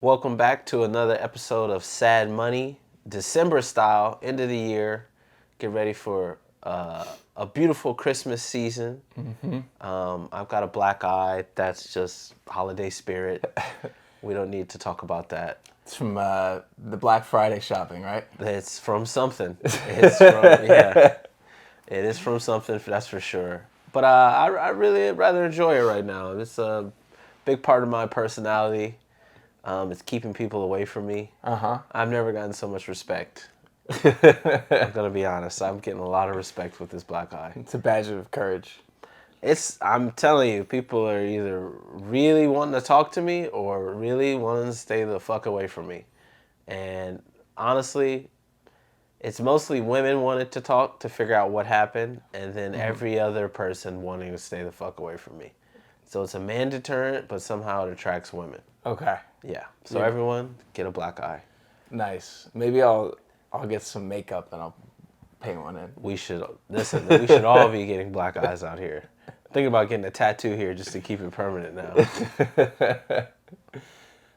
Welcome back to another episode of Sad Money, December style, end of the year. Get ready for a beautiful Christmas season. I've got a black eye. That's just holiday spirit. We don't need to talk about that. It's from the Black Friday shopping, right? It's from something. It's from, yeah. It is from something, that's for sure. But I really rather enjoy it right now. It's a big part of my personality. It's keeping people away from me. I've never gotten so much respect. I'm gonna be honest. I'm getting a lot of respect with this black eye. It's a badge of courage. I'm telling you, people are either really wanting to talk to me or really wanting to stay the fuck away from me. And honestly, it's mostly women wanting to talk to figure out what happened, and then every other person wanting to stay the fuck away from me. So it's a man deterrent, but somehow it attracts women. Okay. Yeah. So everyone, get a black eye. Nice. Maybe I'll get some makeup and I'll paint one in. We should all be getting black eyes out here. Thinking about getting a tattoo here just to keep it permanent now.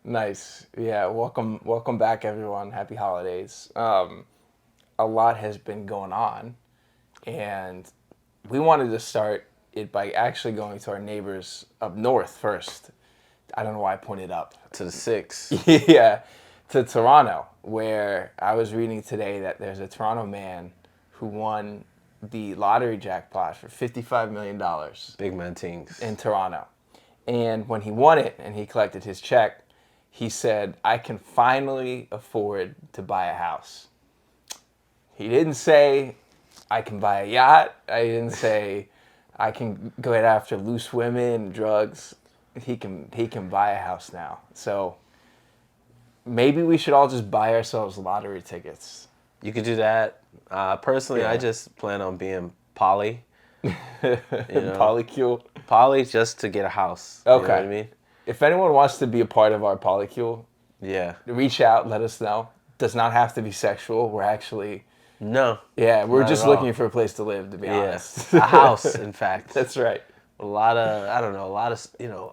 Nice. Yeah. Welcome back, everyone. Happy holidays. A lot has been going on, and we wanted to start it by actually going to our neighbors up north first. I don't know why I pointed up. To the 6. Yeah, to Toronto, where I was reading today that there's a Toronto man who won the lottery jackpot for $55 million Big man things. in Toronto. And when he won it and he collected his check, he said, "I can finally afford to buy a house." He didn't say, "I can buy a yacht." I didn't say, "I can go after loose women and drugs." He can buy a house now. So maybe we should all just buy ourselves lottery tickets. You could do that. Personally, Yeah. I just plan on being poly. Polycule. Poly just to get a house. Okay. You know what I mean? If anyone wants to be a part of our Polycule, Yeah. reach out, let us know. Does not have to be sexual. We're actually... No. Yeah, we're Not just at all. looking for a place to live, to be honest. A house, in fact. That's right. A lot of,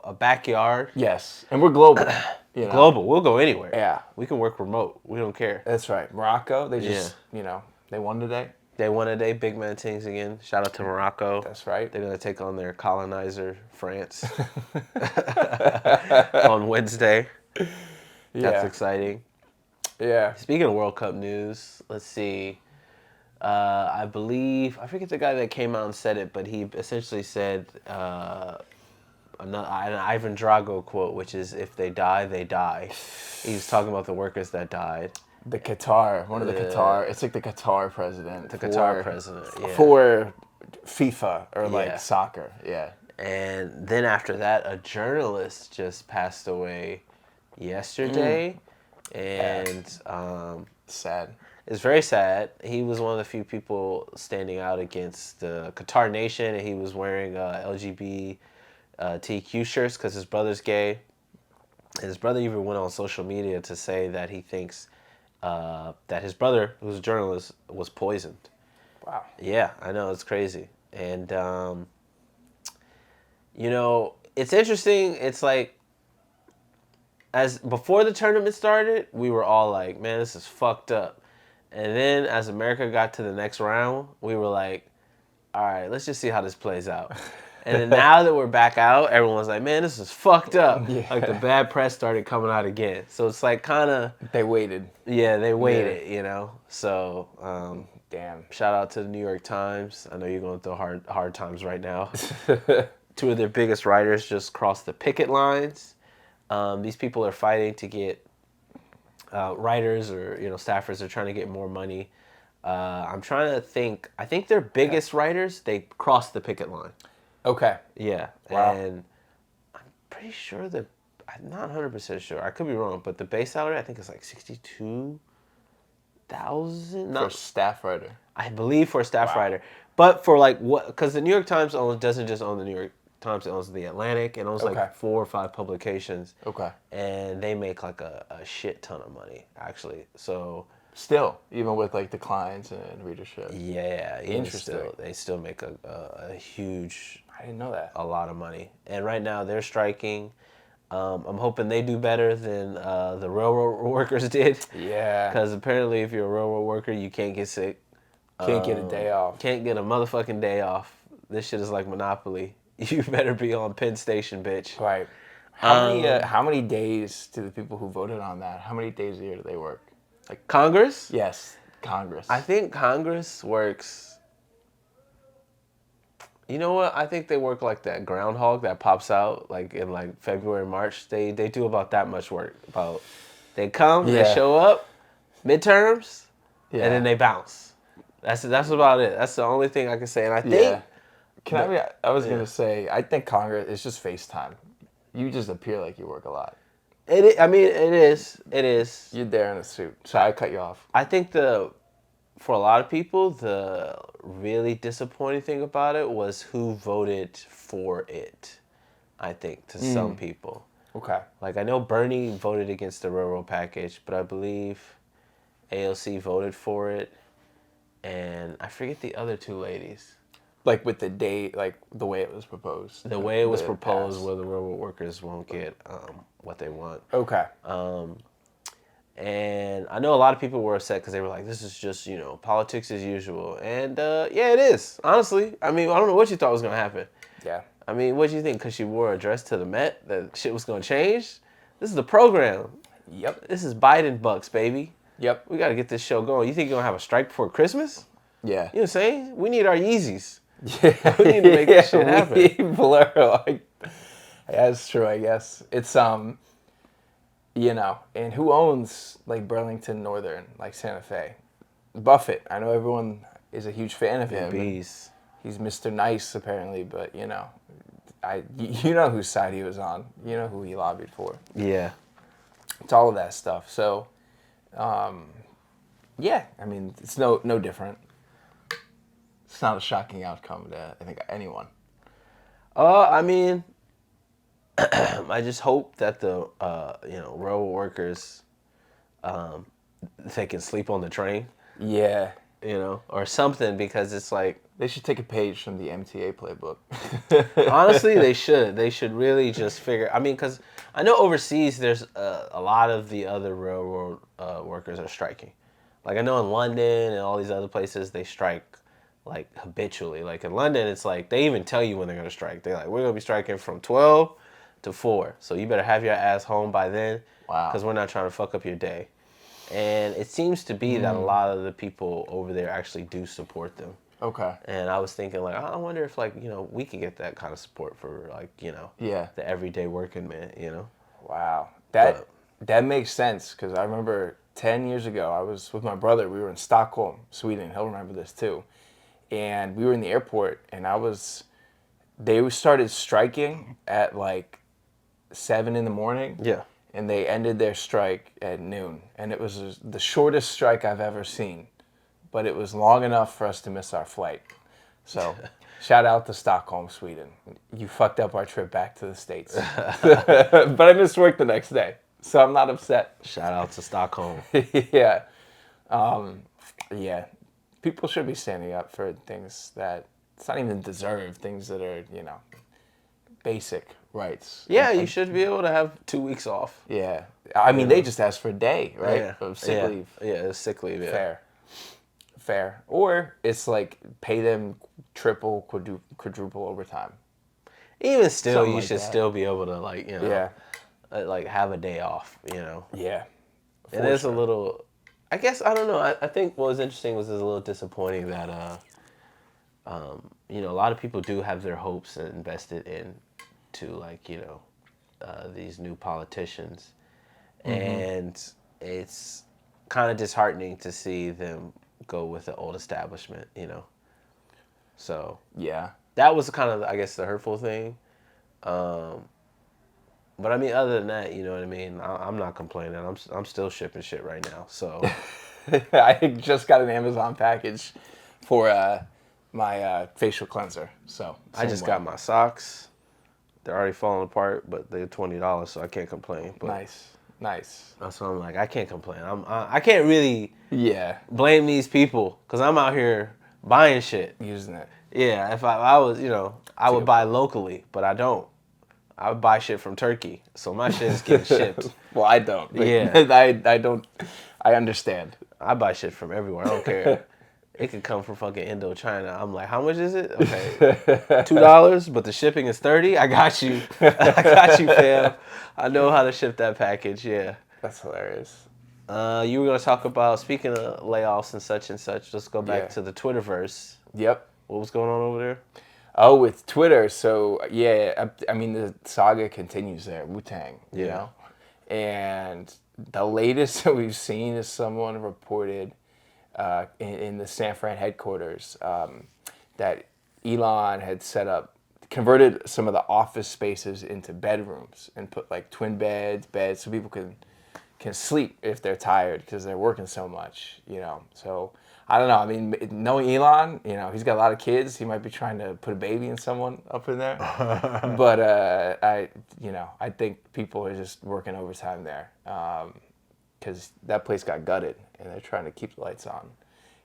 a backyard. Yes, and we're global. Global. We'll go anywhere. Yeah. We can work remote. We don't care. That's right. Morocco, they just, they won today. They won today. Big man things again. Shout out to Morocco. That's right. They're going to take on their colonizer, France, on Wednesday. That's exciting. Yeah. Speaking of World Cup news, let's see. I forget the guy that came out and said it, but he essentially said an Ivan Drago quote, which is, "If they die, they die." He was talking about the workers that died. The Qatar, it's like the Qatar president. Qatar president, yeah. For FIFA or soccer, yeah. And then after that, a journalist just passed away yesterday, and Sad. it's very sad. He was one of the few people standing out against the Qatar nation, and he was wearing LGBTQ shirts because his brother's gay. And his brother even went on social media to say that he thinks that his brother, who's a journalist, was poisoned. Wow. Yeah, I know, it's crazy. And, it's interesting. It's like, as before the tournament started, we were all like, man, this is fucked up. And then as America got to the next round, we were like, all right, let's just see how this plays out. And then now that we're back out, everyone's like, man, this is fucked up. Yeah. Like the bad press started coming out again. So it's like kind of... They waited. Yeah, they waited, So Damn. Shout out to the New York Times. I know you're going through hard times right now. Two of their biggest writers just crossed the picket lines. These people are fighting to get... writers or staffers are trying to get more money. I'm trying to think. I think their biggest writers, they crossed the picket line. Okay. Yeah. Wow. And I'm pretty sure I'm not 100% sure. I could be wrong, but the base salary I think is like $62,000 For a staff writer. I believe for a staff writer. But for like what? Because the New York Times doesn't just own the New York Times, it owns the Atlantic, it owns like 4 or 5 publications. Okay. And they make like a shit ton of money, actually. So Still, even with like declines in readership. yeah, Interesting. they still make a huge, I didn't know that. a lot of money. And right now they're striking. I'm hoping they do better than the railroad workers did. Yeah. Because apparently, if you're a railroad worker, you can't get sick. Can't get a day off. Can't get a motherfucking day off. This shit is like Monopoly. You better be on Penn Station, bitch. Right. How many days do the people who voted on that? How many days a year do they work? Like Congress? yes, Congress. I think Congress works. You know what? I think they work like that groundhog that pops out like in like February, March. They do about that much work. About they come, they show up, midterms, and then they bounce. That's about it. That's the only thing I can say. And I think I was gonna say I think Congress is just FaceTime. You just appear like you work a lot. I mean, it is. It is. You're there in a suit. Sorry, I cut you off. I think for a lot of people, the really disappointing thing about it was who voted for it. I think to some people. Okay. Like I know Bernie voted against the railroad package, but I believe AOC voted for it, and I forget the other two ladies. Like with the date, like the way it was proposed. The way it was proposed, where the railroad workers won't get what they want. Okay. And I know a lot of people were upset because they were like, this is just, politics as usual. And yeah, it is. Honestly, I mean, I don't know what you thought was going to happen. Yeah. I mean, what do you think? Because she wore a dress to the Met, that shit was going to change? This is the program. Yep. This is Biden bucks, baby. Yep. We got to get this show going. You think you're going to have a strike before Christmas? Yeah. You know what I'm saying? We need our Yeezys. Yeah. We need to make this shit happen. Plural. That's true, I guess. It's, and who owns, like, Burlington Northern, like Santa Fe? Buffett. I know everyone is a huge fan of him. Bees. He's Mr. Nice, apparently, but, you know whose side he was on. You know who he lobbied for. Yeah. It's all of that stuff. So, yeah, I mean, it's no different. It's not a shocking outcome to, I think, anyone. I mean, I just hope that the, railroad workers, they can sleep on the train. Yeah. Or something, because it's like... They should take a page from the MTA playbook. Honestly, they should. They should really just figure... I mean, because I know overseas there's a lot of the other railroad workers are striking. Like, I know in London and all these other places, they strike, like, habitually. Like, in London, it's like, they even tell you when they're going to strike. They're like, we're going to be striking from 12 to 4. So you better have your ass home by then. Wow. Because we're not trying to fuck up your day. And it seems to be that a lot of the people over there actually do support them. Okay. And I was thinking, like, I wonder if, like, we could get that kind of support for, like, the everyday working man, Wow. That makes sense, because I remember 10 years ago, I was with my brother. We were in Stockholm, Sweden. He'll remember this, too. And we were in the airport, and they started striking at, like, 7 in the morning. Yeah. And they ended their strike at noon. And it was the shortest strike I've ever seen. But it was long enough for us to miss our flight. So, shout out to Stockholm, Sweden. You fucked up our trip back to the States. But I missed work the next day, so I'm not upset. Shout out to Stockholm. Yeah. Yeah. People should be standing up for things that it's not even deserved, things that are, basic rights. Yeah, you should be able to have 2 weeks off. Yeah. I mean, they just asked for a day, right? Yeah. Of sick leave. Yeah, it's sick leave, yeah. Fair. Or it's like pay them triple, quadruple overtime. Even still, Something you like should that. still be able to, like, like have a day off, Yeah. It is a little, I guess, I don't know. I think what was interesting was it's a little disappointing that, a lot of people do have their hopes invested into, like, these new politicians. Mm-hmm. And it's kind of disheartening to see them go with the old establishment, So yeah, that was kind of, I guess, the hurtful thing. But I mean, other than that, you know what I mean. I'm not complaining. I'm still shipping shit right now. So I just got an Amazon package for my facial cleanser. So I just got my socks. They're already falling apart, but they're $20, so I can't complain. But Nice. That's what I'm like. I can't complain. I can't really blame these people because I'm out here buying shit, using it. Yeah, if I was, I would buy locally, but I don't. I buy shit from Turkey, so my shit is getting shipped. Well, I don't. But Yeah. I don't. I understand. I buy shit from everywhere. I don't care. It could come from fucking Indochina. I'm like, how much is it? Okay, $2, but the shipping is $30. I got you. I got you, fam. I know how to ship that package. Yeah. That's hilarious. You were gonna talk about, speaking of layoffs and such and such. Let's go back Yeah. to the Twitterverse. Yep. What was going on over there? Oh, with Twitter. So yeah, I mean the saga continues there. Wu-Tang. You Yeah. know, and the latest that we've seen is someone reported in the San Fran headquarters that Elon had converted some of the office spaces into bedrooms and put like twin beds, so people can sleep if they're tired because they're working so much, you know. So I don't know. I mean, knowing Elon, you know, he's got a lot of kids. He might be trying to put a baby in someone up in there. But I think people are just working overtime there because that place got gutted and they're trying to keep the lights on.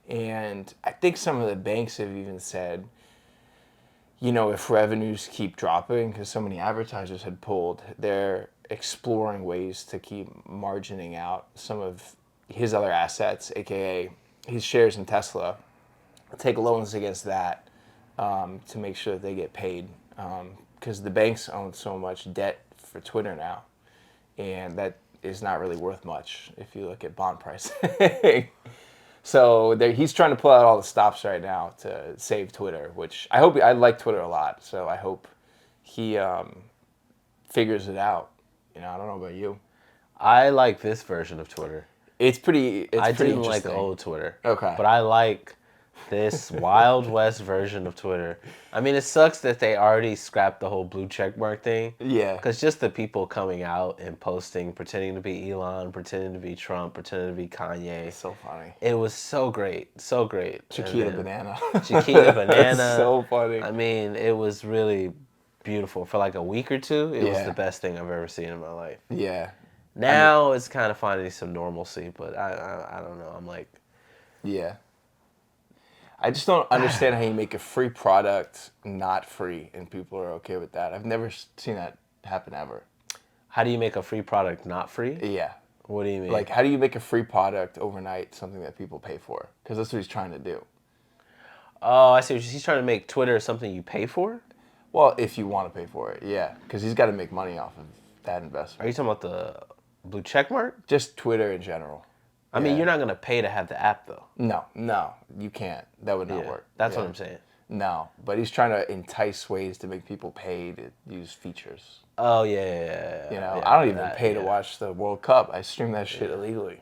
And I think some of the banks have even said, you know, if revenues keep dropping because so many advertisers had pulled, they're exploring ways to keep margining out some of his other assets, aka his shares in Tesla, take loans against that to make sure that they get paid because the banks own so much debt for Twitter now, and that is not really worth much if you look at bond pricing. So he's trying to pull out all the stops right now to save Twitter, which I like Twitter a lot, so I hope he figures it out. You know, I don't know about you. I like this version of Twitter. It's pretty didn't like interesting. old Twitter. Okay. But I like this Wild West version of Twitter. I mean, it sucks that they already scrapped the whole blue check mark thing. Yeah. Because just the people coming out and posting, pretending to be Elon, pretending to be Trump, pretending to be Kanye. It's so funny. It was so great. So great. Chiquita Banana. Chiquita Banana. It's so funny. I mean, it was really beautiful. For like a week or two, it was Yeah. the best thing I've ever seen in my life. Yeah. Now it's kind of finding some normalcy, but I don't know. I'm like, Yeah. I just don't understand how you make a free product not free and people are okay with that. I've never seen that happen ever. how do you make a free product not free? Yeah. What do you mean? Like, how do you make a free product overnight something that people pay for? Because that's what he's trying to do. Oh, I see. He's trying to make Twitter something you pay for? Well, if you want to pay for it, yeah. Because he's got to make money off of that investment. Are you talking about the blue check mark? Just Twitter in general. I mean, Yeah. you're not going to pay to have the app, though. No, you can't. That would not Yeah, work. that's Yeah. what I'm saying. No, but he's trying to entice ways to make people pay to use features. Oh, yeah. You know, yeah, I don't even that, pay to yeah. watch the World Cup. I stream that shit illegally.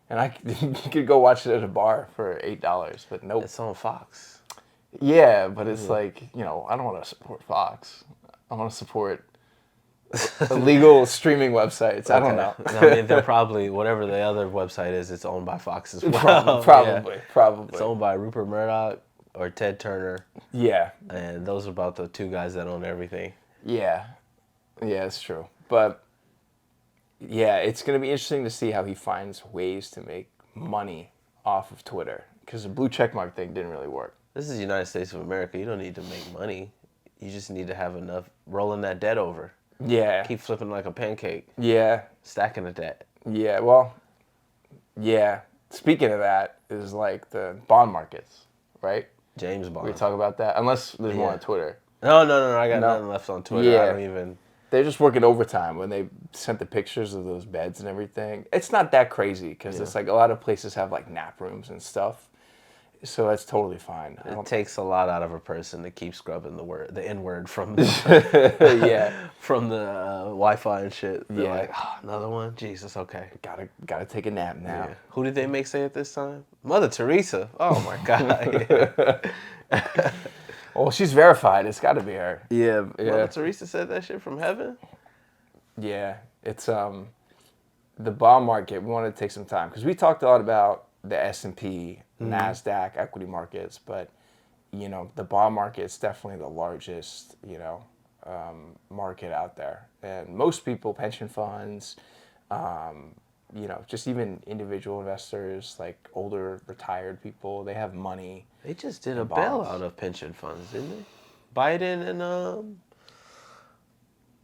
And you could go watch it at a bar for $8, but nope. It's on Fox. Yeah, but it's like, you know, I don't want to support Fox. I want to support illegal streaming websites. I don't know. I mean, they're probably, whatever the other website is, it's owned by Fox as well. Probably. It's owned by Rupert Murdoch or Ted Turner. Yeah. And those are about the two guys that own everything. Yeah. Yeah, it's true. But yeah, it's going to be interesting to see how he finds ways to make money off of Twitter. Because the blue checkmark thing didn't really work. This is the United States of America. You don't need to make money. You just need to have enough rolling that debt over. Yeah. Keep flipping like a pancake. Yeah. Stacking the debt. Yeah. Well, yeah. Speaking of that, is like the bond markets, right? James Bond. We talk about that. Unless there's more Yeah. on Twitter. No. I got nothing left on Twitter. Yeah. I don't even. They're just working overtime when they sent the pictures of those beds and everything. It's not that crazy because it's like a lot of places have like nap rooms and stuff. So that's totally fine. It takes a lot out of a person to keep scrubbing the N word from the Yeah. from the Wi-Fi and shit. They're Yeah. like, oh, another one. Jesus, okay. Gotta take a nap now. Yeah. Who did they make say it this time? Mother Teresa. Oh my God. Well, she's verified. It's got to be her. Yeah. Mother Teresa said that shit from heaven. Yeah, it's the bond market. We wanted to take some time because we talked a lot about the S&P, NASDAQ, equity markets, but you know the bond market is definitely the largest market out there, and most people, pension funds, just even individual investors like older retired people, they have money. They just did a bonds. bailout of pension funds, didn't they? Biden and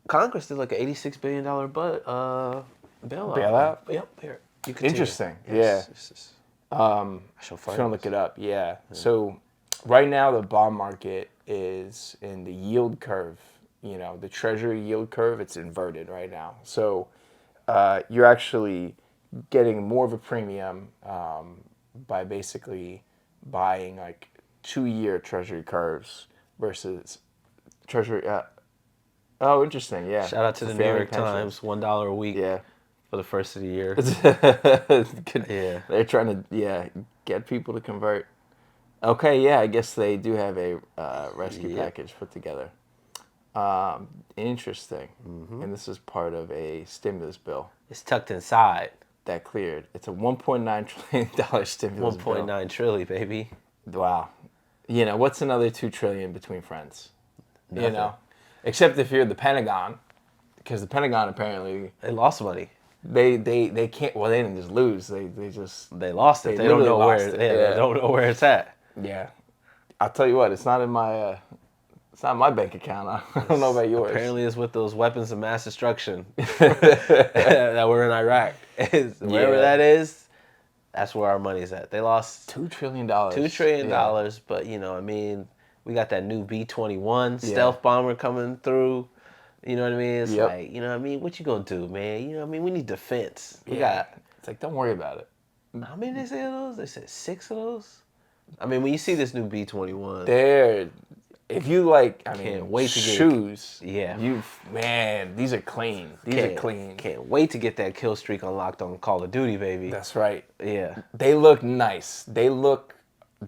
Congress did like an $86 billion bailout. Bailout? Yep. Here, you continue. Interesting. Yes, Yeah. yes. I Shall was gonna look it up. Yeah. So right now the bond market is in the yield curve. You know, the Treasury yield curve. It's inverted right now. So you're actually getting more of a premium by basically buying like 2-year Treasury curves versus Treasury. Oh, interesting. Yeah. Shout out to For the New family York pensions. Times, $1 a week Yeah. for the first of the year. Yeah. They're trying to get people to convert. Okay, yeah, I guess they do have a rescue Yep. package put together. Interesting. And this is part of a stimulus bill It's tucked inside. that cleared. It's a $1.9 trillion stimulus 1.9 trillion, baby. bill. Wow. You know, what's another $2 trillion between friends? Nothing. You know, except if you're the Pentagon, because the Pentagon apparently They lost money. they can't. Well, they didn't just lose. They just They lost it. They They don't literally know where. lost it. Yeah, Yeah. They don't know where it's at. yeah. I'll tell you what, it's not in my. It's not my bank account. I don't know about yours. Apparently, it's with those weapons of mass destruction that were in Iraq. Wherever Yeah. that is, that's where our money's at. They lost $2 trillion. $2 trillion, Yeah. but I mean, we got that new B-21 stealth bomber coming through. You know what I mean? It's Yep. like, what I mean? What you gonna do, man? You know what I mean? We need defense. We Yeah. got, It's like, don't worry about it. how many they say of those? They said 6 of those? I mean, when you see this new B-21, They're, if you like, I mean, Can't wait to get- shoes. Yeah. Man, these are clean. These are clean. Can't wait to get that kill streak unlocked on Call of Duty, baby. That's right. Yeah. They look nice. They look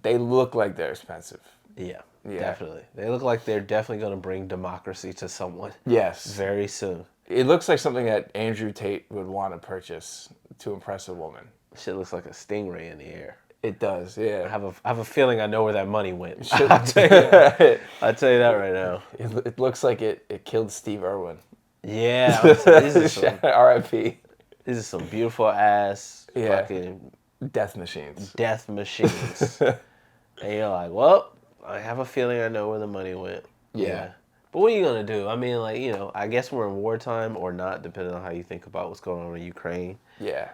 like they're expensive. Yeah. Yeah. Definitely. They look like they're definitely going to bring democracy to someone Yes. very soon. It looks like something that Andrew Tate would want to purchase to impress a woman. Shit looks like a stingray in the air. It does, yeah. I have a feeling I know where that money went. I'll tell you that. I'll tell you that right now. It looks like it killed Steve Irwin. Yeah. These R.I.P. are some beautiful ass Yeah. fucking Death machines. death machines. And you're like, well, I have a feeling I know where the money went. Yeah. But what are you going to do? I mean, like, I guess we're in wartime or not, depending on how you think about what's going on in Ukraine. Yeah.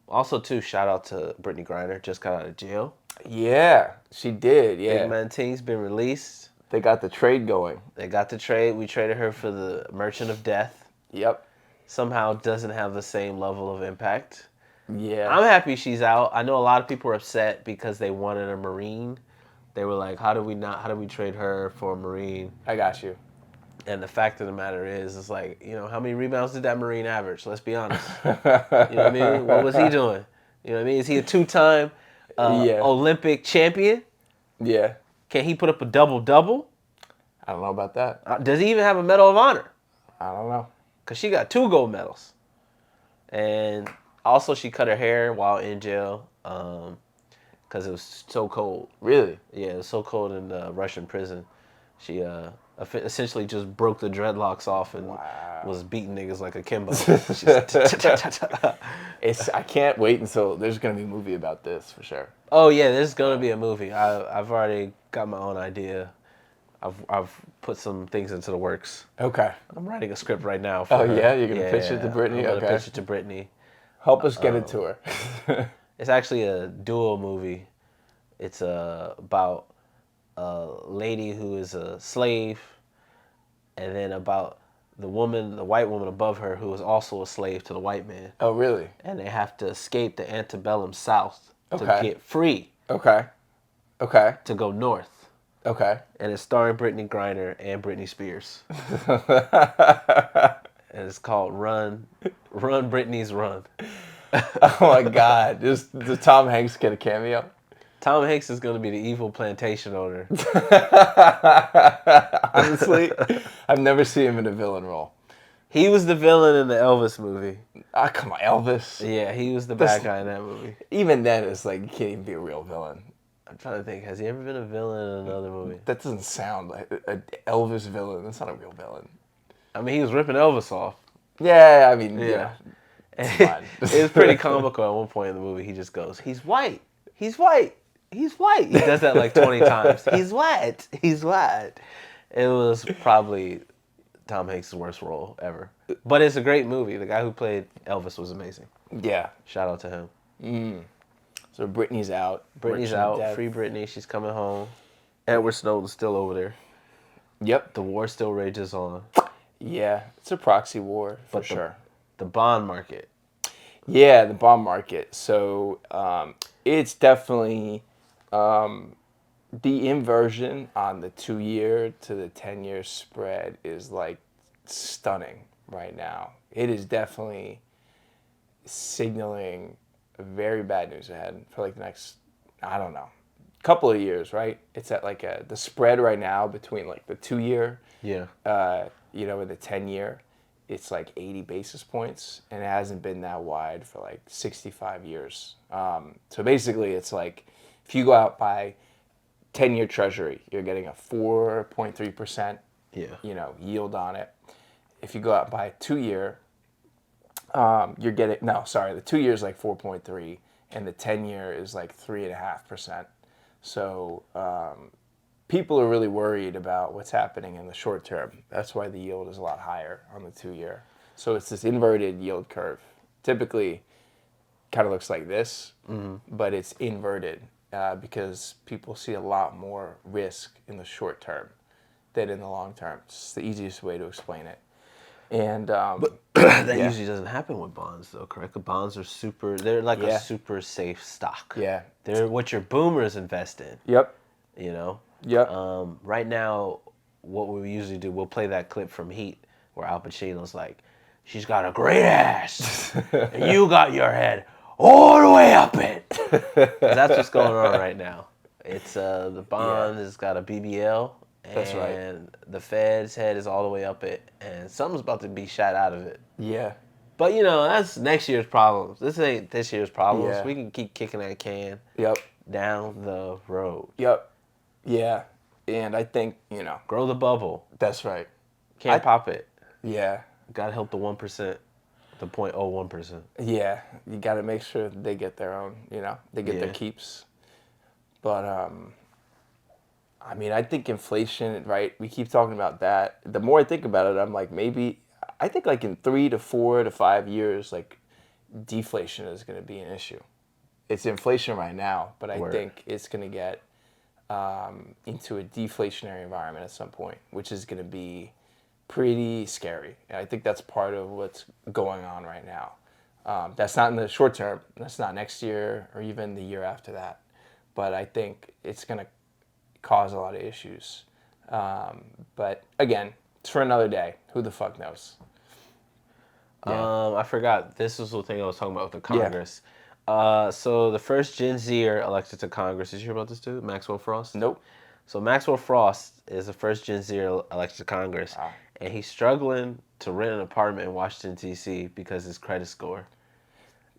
Also, too, shout out to Brittany Griner. Just got out of jail. Yeah, she did. Yeah. Big Man Ting's been released. They got the trade going. They got the trade. We traded her for the Merchant of Death. Yep. Somehow doesn't have the same level of impact. Yeah. I'm happy she's out. I know a lot of people were upset because they wanted a Marine. They were like, how do we trade her for a Marine? I got you. And the fact of the matter is, it's like, how many rebounds did that Marine average? Let's be honest. You know what I mean? What was he doing? You know what I mean? Is he a 2-time Olympic champion? Yeah. Can he put up a double-double? I don't know about that. Does he even have a Medal of Honor? I don't know. Because she got 2 gold medals. And also she cut her hair while in jail because it was so cold. Really? Yeah, it was so cold in the Russian prison. She essentially just broke the dreadlocks off and was beating niggas like a Kimbo. I can't wait until there's gonna be a movie about this for sure. Oh yeah, there's gonna be a movie. I've already got my own idea. I've put some things into the works. Okay. I'm writing a script right now. Oh yeah, you're gonna pitch it to Brittany. I'm gonna Okay. pitch it to Brittany. Help us get it to her. It's actually a dual movie. It's about a lady who is a slave, and then about the white woman above her who is also a slave to the white man. Oh really? And they have to escape the antebellum South to Okay. get free Okay. Okay. to go north. Okay. And it's starring Brittany Griner and Britney Spears. And it's called Run Britney's Run. Oh my God! Does Tom Hanks get a cameo? Tom Hanks is going to be the evil plantation owner. Honestly, I've never seen him in a villain role. He was the villain in the Elvis movie. Ah, come on, Elvis. Yeah, he was the bad guy in that movie. Even then, it's like you can't even be a real villain. I'm trying to think. Has he ever been a villain in another movie? That doesn't sound like an Elvis villain. That's not a real villain. I mean, he was ripping Elvis off. Yeah, I mean, Yeah. yeah. It was pretty comical at one point in the movie. He just goes, "He's white. He's white. He's white." He does that like 20 times. He's white. He's white. It was probably Tom Hanks' worst role ever. But it's a great movie. The guy who played Elvis was amazing. Yeah. Shout out to him. So Britney's out. Britney's out. Free Britney. She's coming home. Edward Snowden's still over there. Yep. The war still rages on. Yeah, it's a proxy war for sure. The bond market. Yeah, the bond market. So it's definitely the inversion on the 2-year to the 10-year spread is like stunning right now. It is definitely signaling very bad news ahead for like the next, I don't know, couple of years, right? It's at like the spread right now between like the 2-year, and the 10-year. It's like 80 basis points, and it hasn't been that wide for like 65 years. So basically, it's like if you go out by 10-year Treasury, you're getting a 4.3%, yield on it. If you go out by 2-year, you're getting the 2-year is like 4.3, and the 10-year is like 3.5%. So people are really worried about what's happening in the short term. That's why the yield is a lot higher on the 2-year. So it's this inverted yield curve. Typically, kind of looks like this, but it's inverted because people see a lot more risk in the short term than in the long term. It's the easiest way to explain it. And that usually doesn't happen with bonds, though, correct? The bonds are they're like a super safe stock. Yeah. They're what your boomers invest in. Yep. Yep. Right now, what we usually do, we'll play that clip from Heat where Al Pacino's like, she's got a great ass, and you got your head all the way up it. 'Cause that's what's going on right now. It's the bond has got a BBL. That's right. And the Fed's head is all the way up it, and something's about to be shot out of it. Yeah. But, that's next year's problems. This ain't this year's problems. Yeah. We can keep kicking that can down the road. Yep. Yeah. And I think, Grow the bubble. That's right. Can't pop it. Yeah. Got to help the 1%, the 0.01%. Yeah. You got to make sure they get their own, they get their keeps. But, I think inflation, right? We keep talking about that. The more I think about it, I'm like, I think like in 3 to 4 to 5 years, like deflation is going to be an issue. It's inflation right now, but I think it's going to get into a deflationary environment at some point, which is going to be pretty scary. And I think that's part of what's going on right now. That's not in the short term. That's not next year or even the year after that. But I think it's going to cause a lot of issues. But again, it's for another day. Who the fuck knows? I forgot. This was the thing I was talking about with the Congress. So the first Gen Zer elected to Congress. Did you hear about this dude? Maxwell Frost? Nope. So Maxwell Frost is the first Gen Zer elected to Congress. Wow. And he's struggling to rent an apartment in Washington, D.C. because his credit score.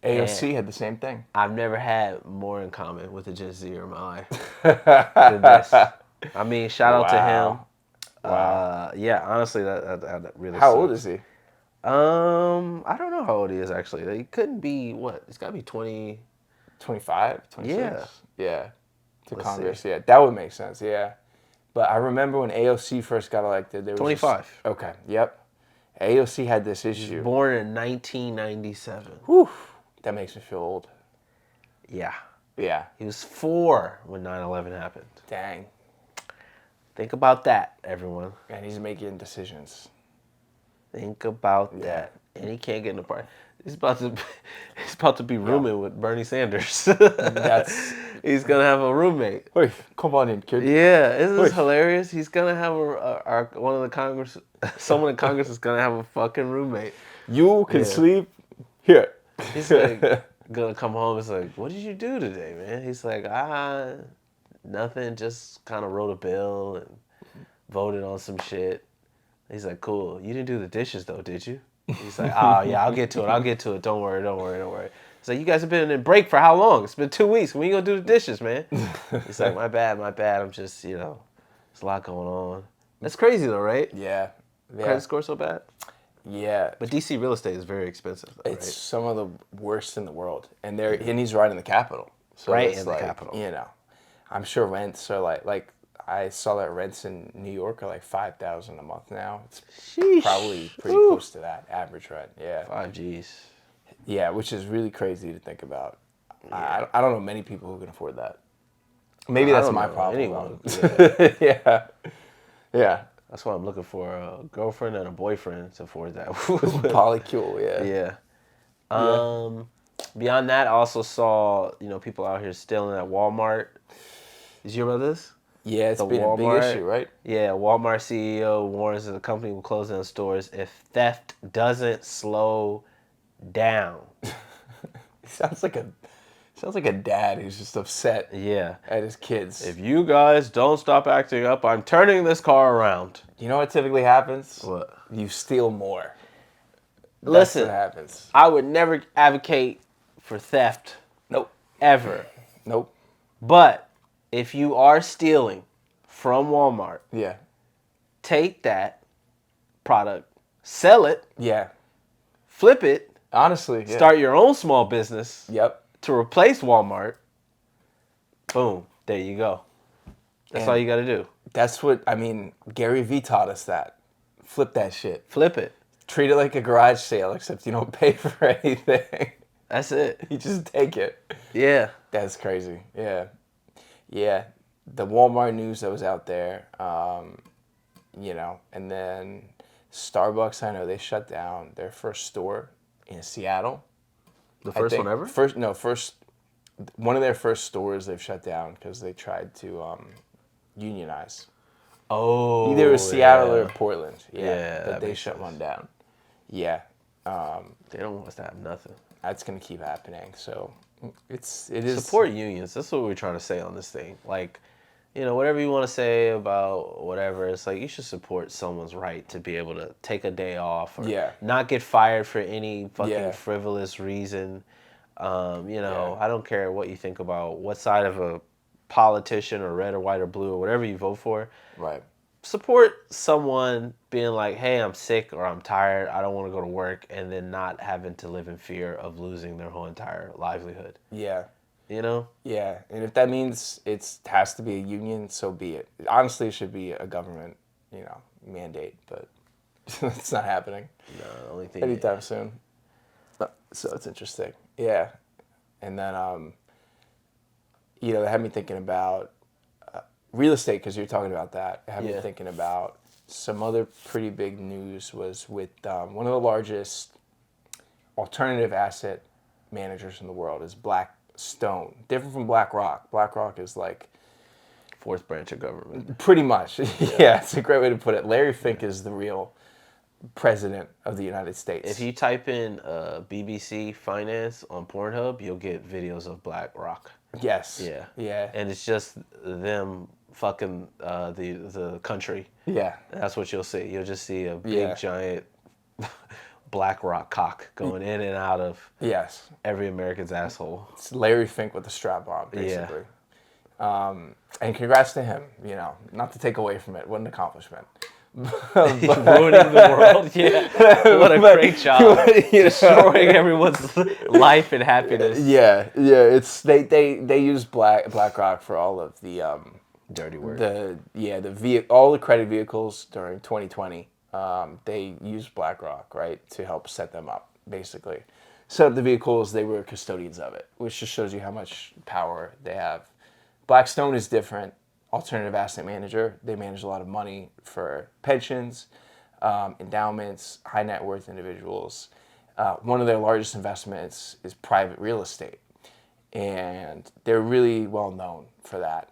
AOC had the same thing. I've never had more in common with a Gen Zer in my life than this. I mean, shout out to him. Wow. Yeah, honestly, that really How sucks. old is he? I don't know how old he is, actually. He couldn't be, what? He's got to be 20. 25, 26? Yeah. To Let's Congress, see. yeah. That would make sense, yeah. But I remember when AOC first got elected, there was 25. Okay, yep. AOC had this issue. He was born in 1997. Whew. That makes me feel old. Yeah. Yeah. He was 4 when 9/11 happened. Dang. Think about that, everyone. And he's making decisions. Think about that. And he can't get in the party. He's about to be rooming with Bernie Sanders. He's gonna have a roommate. Wait, come on in, kid. Yeah, isn't this hilarious? He's gonna have one of the Congress. Someone in Congress is gonna have a fucking roommate. You can sleep here. He's like gonna come home. It's like, what did you do today, man? He's like, nothing. Just kind of wrote a bill and voted on some shit. He's like, cool. You didn't do the dishes though, did you? He's like, yeah, I'll get to it. Don't worry. He's like, you guys have been in break for how long? It's been 2 weeks. When you gonna do the dishes, man? He's like, my bad. I'm just, there's a lot going on. That's crazy though, right? Yeah. Credit score so bad? Yeah. But DC real estate is very expensive though, It's some of the worst in the world. And he's right in the capital. So right in the capital. I'm sure rents are like I saw that rents in New York are like $5,000 a month now. It's Sheesh. probably pretty Woo. close to that average rent. Yeah. 5 Gs. Yeah, which is really crazy to think about. Yeah. I don't know many people who can afford that. Maybe I that's don't my know problem. anyone. Though. Yeah. Yeah. That's why I'm looking for a girlfriend and a boyfriend to afford that. Polycule, yeah. Yeah. Yeah. Beyond that, I also saw people out here stealing at Walmart. Did you hear about this? Yeah, it's The been a big Walmart, issue, right? Yeah, Walmart CEO warns that the company will close down stores if theft doesn't slow down. Sounds like a dad who's just upset Yeah. at his kids. If you guys don't stop acting up, I'm turning this car around. You know what typically happens? What? You steal more. Listen, That's what happens. I would never advocate for theft. Nope. Ever. Nope. But if you are stealing from Walmart, Yeah. take that product, sell it, Yeah. flip it, Honestly, yeah. start your own small business Yep. to replace Walmart. Boom. There you go. That's all you got to do. That's what, Gary Vee taught us that. Flip that shit. Flip it. Treat it like a garage sale, except you don't pay for anything. That's it. You just take it. Yeah. That's crazy. Yeah. Yeah. The Walmart news that was out there, and then Starbucks, I know they shut down their first store in Seattle. The first one ever? One of their first stores they've shut down because they tried to unionize. Oh. Either it was Seattle or Portland. Yeah, but that they makes shut sense. one down. Yeah. They don't want us to have nothing. That's going to keep happening. So it is. Support unions. That's what we're trying to say on this thing. Like, whatever you want to say about whatever, it's like you should support someone's right to be able to take a day off or not get fired for any fucking frivolous reason. I don't care what you think about what side of a politician or red or white or blue or whatever you vote for. Right. Support someone being like, hey, I'm sick or I'm tired, I don't want to go to work, and then not having to live in fear of losing their whole entire livelihood. Yeah. Yeah, and if that means it has to be a union, so be it. Honestly, it should be a government, mandate, but it's not happening. No, the only thing anytime soon. So it's interesting. Yeah, and then they had me thinking about real estate because you're talking about that. It had me thinking about some other pretty big news was with one of the largest alternative asset managers in the world is Blackstone. Different from BlackRock. BlackRock is like fourth branch of government. Pretty much. Yeah, it's a great way to put it. Larry Fink is the real president of the United States. If you type in BBC finance on Pornhub, you'll get videos of BlackRock. Yes. Yeah. Yeah. And it's just them fucking the country. Yeah. That's what you'll see. You'll just see a big giant BlackRock cock going in and out of every American's asshole. It's Larry Fink with the strap on, basically. Yeah. And congrats to him, not to take away from it. What an accomplishment. Ruining the world. Yeah. What a great job. Destroying everyone's life and happiness. Yeah. It's they use BlackRock for all of the dirty work. All the credit vehicles during 2020. They used BlackRock, right, to help set them up, basically. Set up the vehicles, they were custodians of it, which just shows you how much power they have. Blackstone is different. Alternative asset manager. They manage a lot of money for pensions, endowments, high net worth individuals. One of their largest investments is private real estate. And they're really well known for that.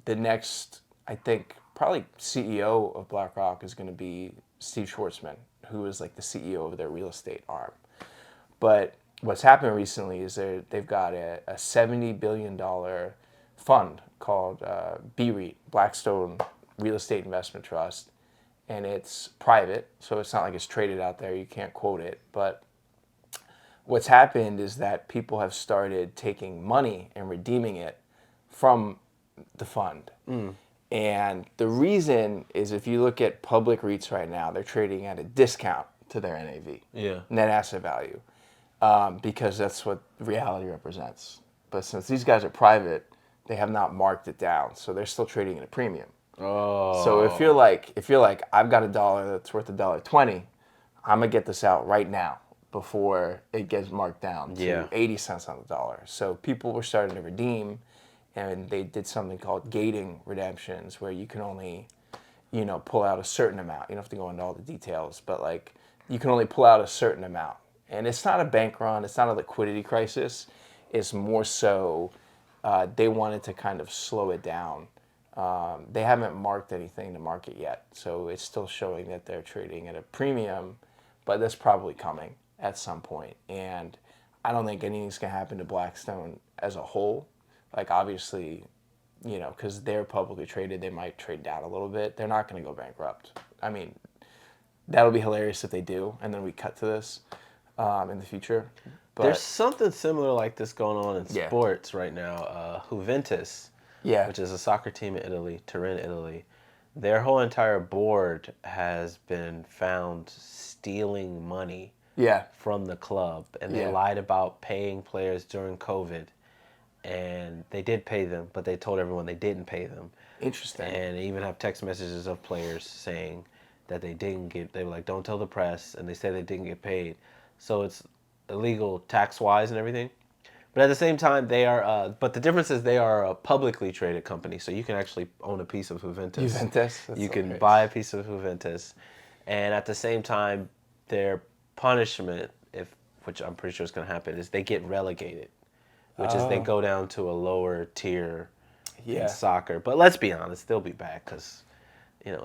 The next, I think, probably CEO of BlackRock is going to be Steve Schwarzman, who is like the CEO of their real estate arm. But what's happened recently is they've got a $70 billion fund called BREIT, Blackstone Real Estate Investment Trust. And it's private, so it's not like it's traded out there. You can't quote it. But what's happened is that people have started taking money and redeeming it from the fund. And the reason is if you look at public REITs right now, they're trading at a discount to their NAV, net asset value, because that's what reality represents. But since these guys are private, they have not marked it down, so they're still trading at a premium. Oh. So if you're like I've got $1 that's worth $1.20, I'm gonna get this out right now before it gets marked down to 80 cents on the dollar. So people were starting to redeem, and they did something called gating redemptions, where you can only, pull out a certain amount. You don't have to go into all the details, but like you can only pull out a certain amount. And it's not a bank run. It's not a liquidity crisis. It's more so they wanted to kind of slow it down. They haven't marked anything to market yet, so it's still showing that they're trading at a premium, but that's probably coming at some point. And I don't think anything's going to happen to Blackstone as a whole. Like, obviously, because they're publicly traded, they might trade down a little bit. They're not going to go bankrupt. I mean, that'll be hilarious if they do, and then we cut to this in the future. But there's something similar like this going on in sports right now. Juventus, which is a soccer team in Italy, Turin, Italy. Their whole entire board has been found stealing money from the club, and they lied about paying players during COVID. And they did pay them, but they told everyone they didn't pay them. Interesting. And they even have text messages of players saying that they didn't get, they were like, don't tell the press, and they said they didn't get paid. So it's illegal tax-wise and everything. But at the same time, they are, but the difference is they are a publicly traded company, so you can actually own a piece of Juventus. You can buy a piece of Juventus. And at the same time, their punishment, which I'm pretty sure is going to happen, is they get relegated. Which is they go down to a lower tier in soccer. But let's be honest, they'll be back because,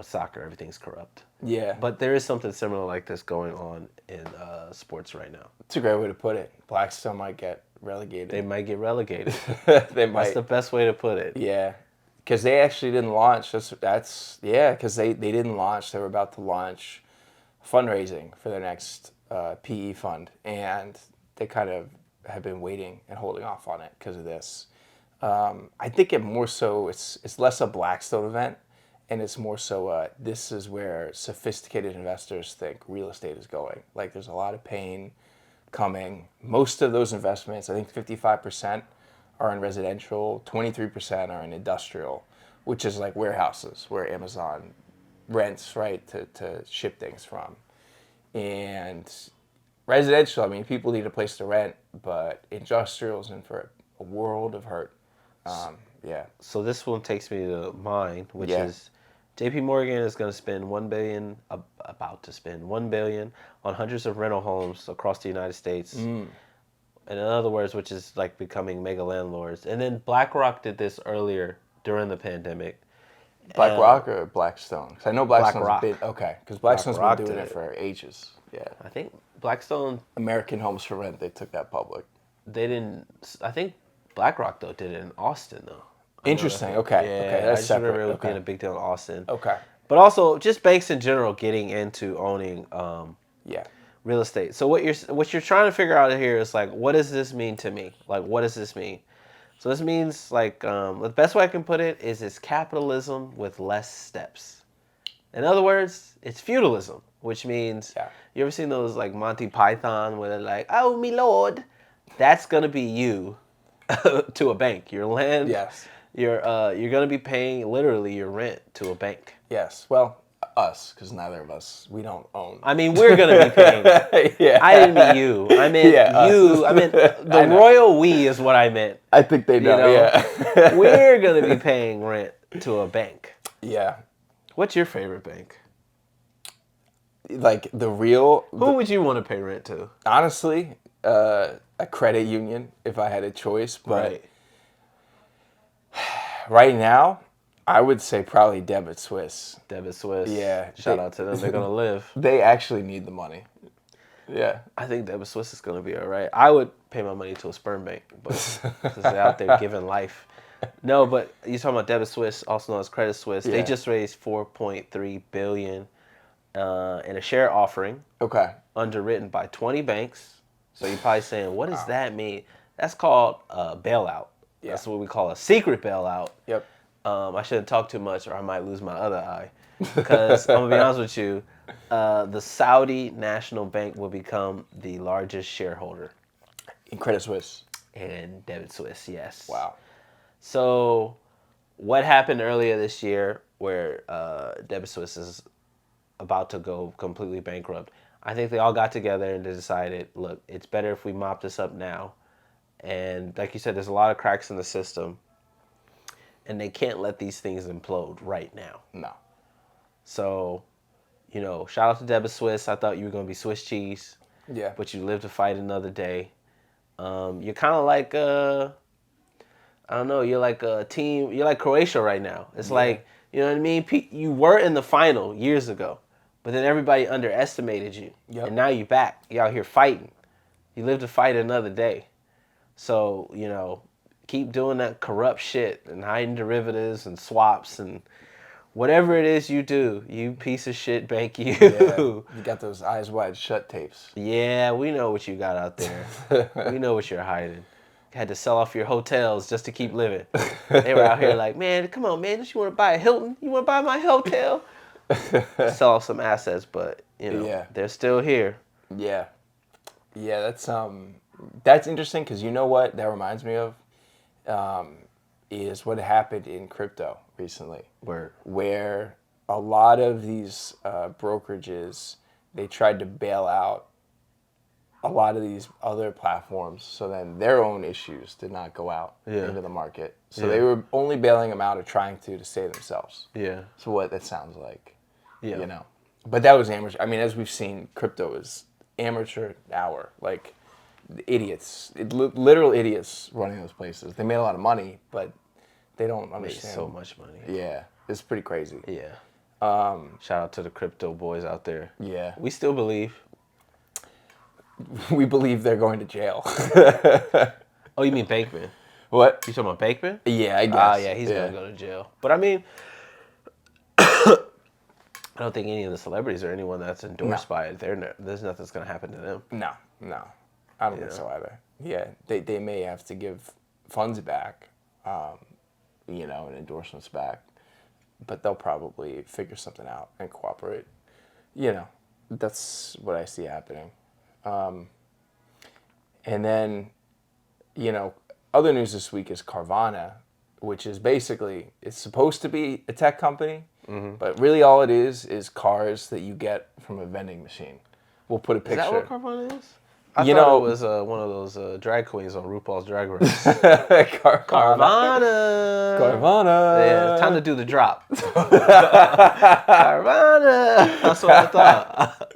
soccer, everything's corrupt. Yeah. But there is something similar like this going on in sports right now. It's a great way to put it. Blackstone might get relegated. They might get relegated. They might. That's the best way to put it. Yeah. Because they actually didn't launch. Because they didn't launch. They were about to launch fundraising for their next PE fund. And they kind of have been waiting and holding off on it because of this. I think it's less a Blackstone event, and it's more so this is where sophisticated investors think real estate is going. Like, there's a lot of pain coming. Most of those investments, I think 55% are in residential, 23% are in industrial, which is like warehouses where Amazon rents, right, to ship things from. And residential, I mean, people need a place to rent, but industrial's in for a world of hurt. So this one takes me to mine, which is J.P. Morgan is going to spend $1 billion, about to spend $1 billion on hundreds of rental homes across the United States. And in other words, which is like becoming mega landlords. And then BlackRock did this earlier during the pandemic. BlackRock or Blackstone? Because I know Blackstone's BlackRock. been, okay, because Blackstone's BlackRock been doing did it for ages. Yeah. I think Blackstone, American Homes for Rent, they took that public. they didn't, I think BlackRock, though, did it in Austin, though. Interesting. Okay. Yeah, Okay. I That's just separate. remember it being a big deal in Austin. Okay. But also, just banks in general getting into owning real estate. So what you're trying to figure out here is, like, what does this mean to me? Like, what does this mean? So this means, like, the best way I can put it is it's capitalism with less steps. In other words, it's feudalism, which means, you ever seen those, like, Monty Python where they're like, oh, me lord, that's going to be you to a bank. Your land, you're going to be paying literally your rent to a bank. Yes. Well, us, because neither of us, we don't own. I mean, we're going to be paying. I didn't mean you. I meant you. I meant the royal we is what I meant. I think they know. We're going to be paying rent to a bank. Yeah. What's your favorite bank? Like the real... Who would you want to pay rent to? Honestly, a credit union if I had a choice. But right now, I would say probably Debit Swiss. Debit Swiss. Yeah. Shout out to them. They're going to live. They actually need the money. Yeah. I think Debit Swiss is going to be all right. I would pay my money to a sperm bank, but they're out there giving life. No, but you're talking about Debit Swiss, also known as Credit Suisse. They just raised $4.3 billion in a share offering. Okay. Underwritten by 20 banks. So you're probably saying, what does that mean? That's called a bailout. Yeah. That's what we call a secret bailout. Yep. I shouldn't talk too much or I might lose my other eye. Because I'm going to be honest with you, the Saudi National Bank will become the largest shareholder. In Credit Suisse. And Debit Suisse, yes. Wow. So, what happened earlier this year where Debit Swiss is about to go completely bankrupt? I think they all got together and they decided, look, it's better if we mop this up now. And like you said, there's a lot of cracks in the system, and they can't let these things implode right now. No. So, shout out to Debit Swiss. I thought you were going to be Swiss cheese. Yeah. But you live to fight another day. You're kind of like, I don't know, you're like a team, you're like Croatia right now. It's like, you know what I mean? You were in the final years ago, but then everybody underestimated you. Yep. And now you're back. You're out here fighting. You live to fight another day. So, keep doing that corrupt shit and hiding derivatives and swaps and whatever it is you do, you piece of shit bank you. Yeah, you got those eyes wide shut tapes. Yeah, we know what you got out there. We know what you're hiding. You had to sell off your hotels just to keep living. They were out here like, man, come on, man, don't you want to buy a Hilton? You want to buy my hotel? Sell off some assets, but, they're still here. Yeah. Yeah, that's interesting because you know what that reminds me of? Is what happened in crypto recently. Where a lot of these brokerages, they tried to bail out a lot of these other platforms, so then their own issues did not go out into the market. So they were only bailing them out or trying to save themselves. Yeah. So what that sounds like. Yeah. But that was amateur. I mean, as we've seen, crypto is amateur hour. Like, idiots, literal idiots running those places. They made a lot of money, but they don't understand. Made so much money. Yeah, it's pretty crazy. Yeah. Shout out to the crypto boys out there. Yeah. We still believe. We believe they're going to jail. Oh, you mean Bankman? What? You talking about Bankman? Yeah, I guess. Yeah, he's going to go to jail. But I mean, I don't think any of the celebrities or anyone that's endorsed by it, there's nothing that's going to happen to them. No. I don't think so either. Yeah, they may have to give funds back, and endorsements back, but they'll probably figure something out and cooperate. That's what I see happening. And then, other news this week is Carvana, which is basically, it's supposed to be a tech company, but really all it is cars that you get from a vending machine. We'll put a picture. Is that what Carvana is? I thought it was one of those drag queens on RuPaul's Drag Race. Carvana. Yeah, time to do the drop. Carvana. That's what I thought.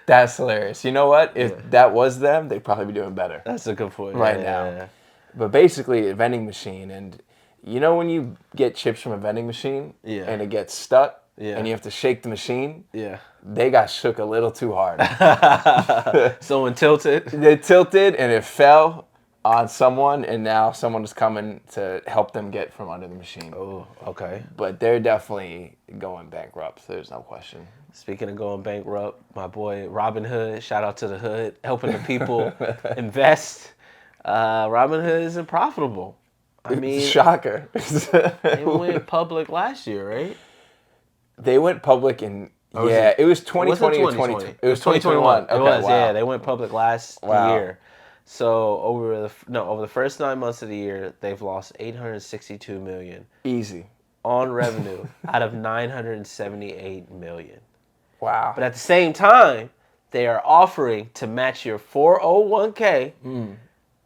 That's hilarious. You know what? If that was them, they'd probably be doing better. That's a good point. Right now. Yeah. But basically, a vending machine, and when you get chips from a vending machine and it gets stuck and you have to shake the machine? Yeah. They got shook a little too hard. Someone tilted? They tilted and it fell on someone, and now someone is coming to help them get from under the machine. Oh, okay. But they're definitely going bankrupt. There's no question. Speaking of going bankrupt, my boy Robin Hood, shout out to the Hood, helping the people invest. Robin Hood isn't profitable. I mean, shocker. They went public last year, right? They went public in it was 2020 or 2020. It was 2021. Okay, it was, wow. yeah. They went public last year. So over the first 9 months of the year, they've lost $862 million. Easy. On revenue out of $978 million. Wow. But at the same time, they are offering to match your 401k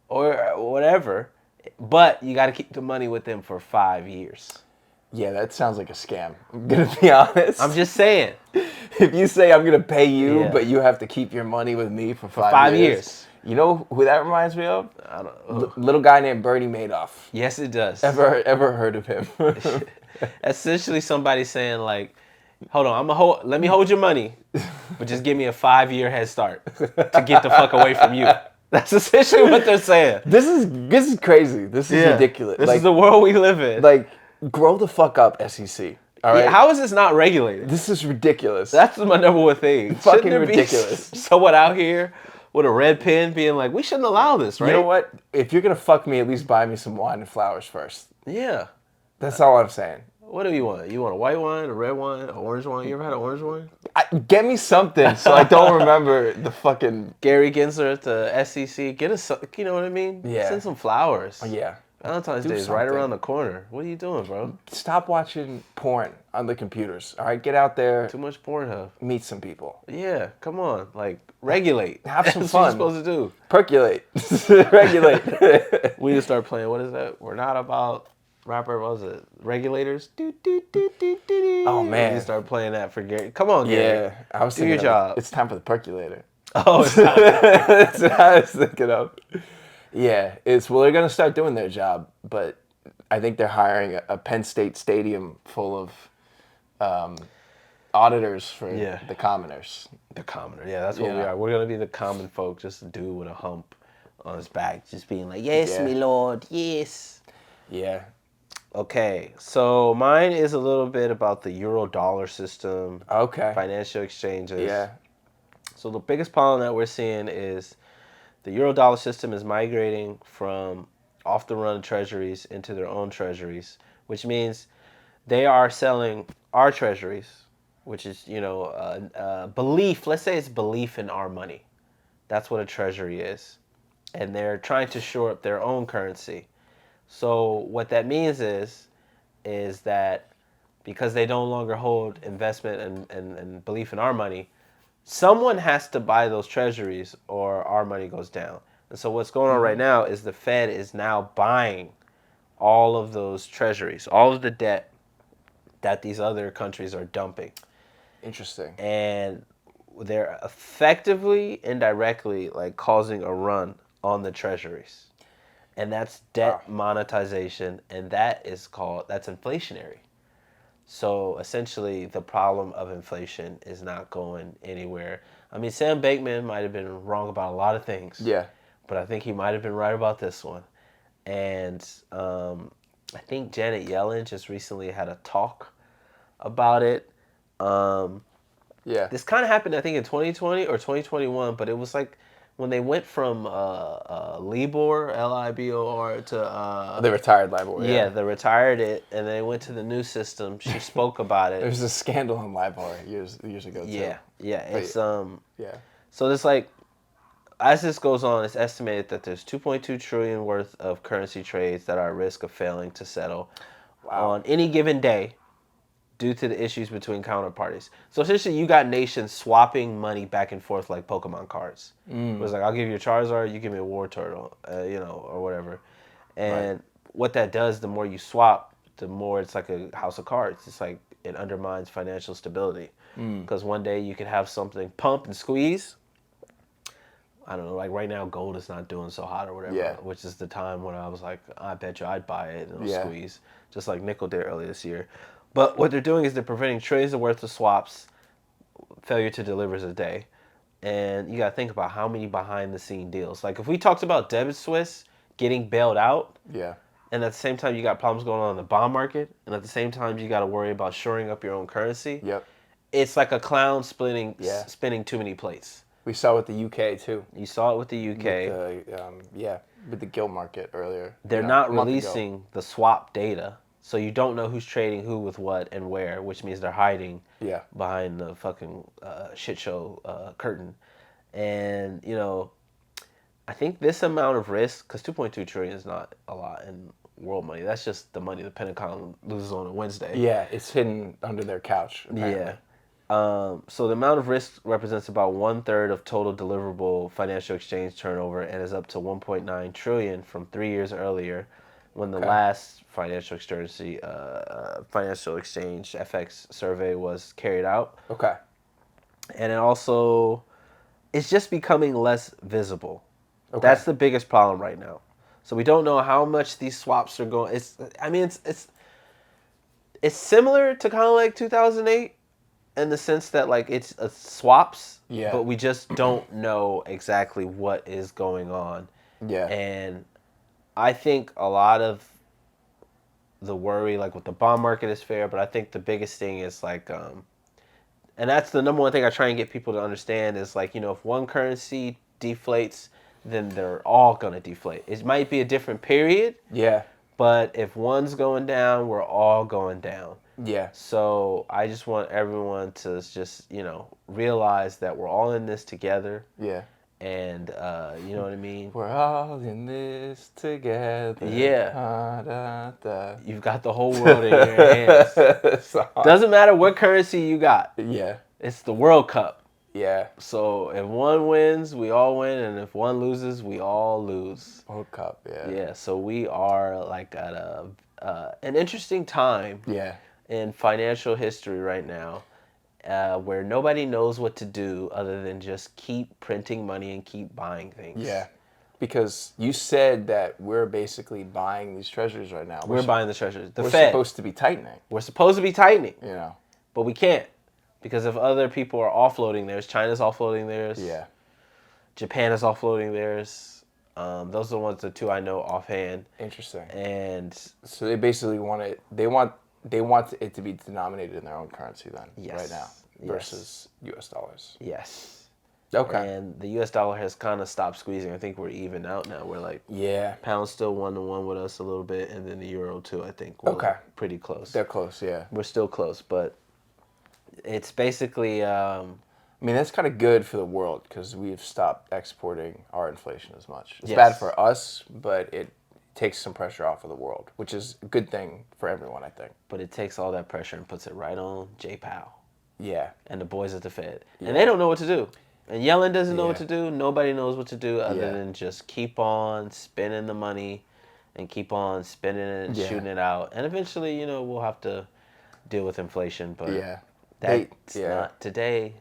or whatever, but you got to keep the money with them for 5 years. Yeah, that sounds like a scam. I'm going to be honest. I'm just saying. If you say I'm going to pay you, but you have to keep your money with me for 5 years. You know who that reminds me of? I don't know. Little guy named Bernie Madoff. Yes, it does. Ever heard of him? Essentially somebody saying like, hold on, let me hold your money, but just give me a 5-year head start to get the fuck away from you. That's essentially what they're saying. This is crazy. This is ridiculous. This is the world we live in. Like, grow the fuck up, SEC. All right? Yeah, how is this not regulated? This is ridiculous. That's my number one thing. Fucking ridiculous. Someone out here with a red pen being like, we shouldn't allow this, right? You know what? If you're going to fuck me, at least buy me some wine and flowers first. Yeah. That's all I'm saying. What do you want? You want a white wine, a red wine, an orange wine? You ever had an orange wine? Get me something so I don't remember the fucking... Gary Gensler at the SEC. Get us, you know what I mean? Yeah. Send some flowers. Yeah. Valentine's Do Day is right something. around the corner. What are you doing, bro? Stop watching porn on the computers. All right, get out there, Too much Pornhub. meet some people, Yeah, come on. Like, regulate. have some That's what you're fun. supposed to do. Percolate, regulate. We need to start playing. What is that? We're not about rapper. What was it? Regulators. Oh We need man, to start playing that for Gary. Come on, Gary. yeah. I was Do thinking your job. It's time for the percolator. Oh, it's not. That's what I was thinking of. Yeah, they're gonna start doing their job, but I think they're hiring a Penn State stadium full of auditors for Yeah. the commoners. The commoner. Yeah, that's what we are. We're going to be the common folk, just a dude with a hump on his back, just being like, yes, Yeah. me lord, yes. Yeah. Okay, so mine is a little bit about the euro dollar system, Okay. financial exchanges. Yeah. So the biggest problem that we're seeing is the euro dollar system is migrating from off the run treasuries into their own treasuries, which means they are selling our treasuries, which is, belief. Let's say it's belief in our money. That's what a treasury is. And they're trying to shore up their own currency. So what that means is that because they no longer hold investment and belief in our money, someone has to buy those treasuries or our money goes down. And so what's going on right now is the Fed is now buying all of those treasuries, all of the debt that these other countries are dumping. Interesting. And they're effectively, indirectly, like causing a run on the treasuries. And that's debt monetization, and that's inflationary. So essentially, the problem of inflation is not going anywhere. I mean, Sam Bankman might have been wrong about a lot of things. Yeah. But I think he might have been right about this one. And I think Janet Yellen just recently had a talk about it. Yeah. This kind of happened, I think, in 2020 or 2021, but it was like when they went from LIBOR, Libor, to The retired LIBOR. yeah, they retired it, and they went to the new system. She spoke about it. There's a scandal on LIBOR years ago too. Yeah, it's Yeah. So there's like, as this goes on, it's estimated that there's 2.2 trillion worth of currency trades that are at risk of failing to settle on any given day due to the issues between counterparties. So essentially, you got nations swapping money back and forth like Pokemon cards. It was like, I'll give you a Charizard, you give me a War Turtle, or whatever. And what that does, the more you swap, the more it's like a house of cards. It's like it undermines financial stability. Because one day you could have something pump and squeeze. I don't know, like right now gold is not doing so hot or whatever, which is the time when I was like, I bet you I'd buy it and it'll squeeze, just like nickel did earlier this year. But what they're doing is they're preventing trillions worth of swaps, failure to deliver a day. And you got to think about how many behind the scene deals. Like if we talked about Debit Swiss getting bailed out, and at the same time you got problems going on in the bond market, and at the same time you got to worry about shoring up your own currency. It's like a clown spinning too many plates. We saw it with the UK too. You saw it with the UK. With the gilt market earlier. They're not releasing the swap data, so you don't know who's trading who with what and where, which means they're hiding behind the fucking shit show curtain. And, I think this amount of risk, because 2.2 trillion is not a lot in world money. That's just the money the Pentagon loses on a Wednesday. Yeah, it's hidden under their couch, apparently. Yeah. So the amount of risk represents about 1/3 of total deliverable financial exchange turnover and is up to 1.9 trillion from 3 years earlier, when the last financial exchange FX survey was carried out. Okay. And it also, it's just becoming less visible. That's the biggest problem right now. So we don't know how much these swaps are going. It's similar to kind of like 2008. In the sense that like it's swaps, but we just don't know exactly what is going on. And I think a lot of the worry, like with the bond market, is fair, but I think the biggest thing is like, and that's the number one thing I try and get people to understand is like, if one currency deflates, then they're all gonna deflate. It might be a different period. But if one's going down, we're all going down. So I just want everyone to just, realize that we're all in this together. and you know what I mean. We're all in this together. Yeah. Da, da. You've got the whole world in your hands. Doesn't matter what currency you got. Yeah. It's the World Cup. Yeah. So if one wins, we all win, and if one loses, we all lose. World Cup. Yeah. Yeah. So we are like at an interesting time. Yeah. In financial history right now, where nobody knows what to do other than just keep printing money and keep buying things. Yeah. Because you said that we're basically buying these treasuries right now. We're buying the treasuries. The we're Fed. supposed to be tightening. We're supposed to be tightening. You know. But we can't. Because if other people are offloading theirs, China's offloading theirs. Yeah. Japan is offloading theirs. Those are the ones, the two I know offhand. Interesting. And so they basically want it. They want it to be denominated in their own currency then, yes, right now, versus U.S. dollars. Yes. Okay. And the U.S. dollar has kind of stopped squeezing. I think we're even out now. We're like, pound's still 1-to-1 with us a little bit, and then the euro too. I think we're pretty close. They're close, yeah. We're still close, but it's basically. I mean, that's kind of good for the world because we've stopped exporting our inflation as much. It's bad for us, but it takes some pressure off of the world, which is a good thing for everyone, I think. But it takes all that pressure and puts it right on Jay Powell. Yeah. And the boys at the Fed. Yeah. And they don't know what to do. And Yellen doesn't know what to do. Nobody knows what to do other than just keep on spending the money and keep on spending it and shooting it out. And eventually, you know, we'll have to deal with inflation. But that's not today.